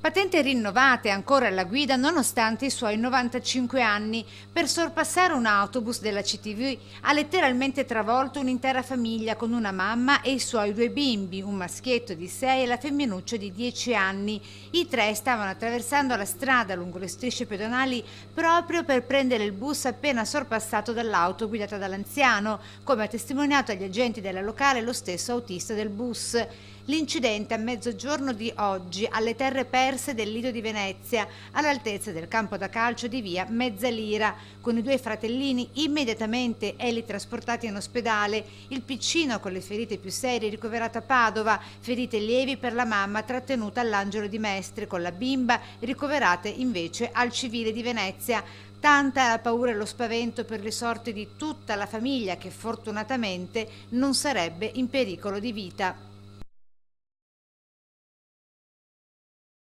Patente rinnovata e ancora alla guida nonostante i suoi 95 anni. Per sorpassare un autobus della CTV ha letteralmente travolto un'intera famiglia con una mamma e i suoi 2 bimbi, un maschietto di 6 e la femminuccia di 10 anni. I 3 stavano attraversando la strada lungo le strisce pedonali proprio per prendere il bus appena sorpassato dall'auto guidata dall'anziano, come ha testimoniato agli agenti della locale lo stesso autista del bus. L'incidente a mezzogiorno di oggi alle terre perse del Lido di Venezia, all'altezza del campo da calcio di via Mezzalira, con i 2 fratellini immediatamente trasportati in ospedale, il piccino con le ferite più serie ricoverato a Padova, ferite lievi per la mamma trattenuta all'Angelo di Mestre, con la bimba ricoverate invece al Civile di Venezia. Tanta è la paura e lo spavento per le sorti di tutta la famiglia che fortunatamente non sarebbe in pericolo di vita.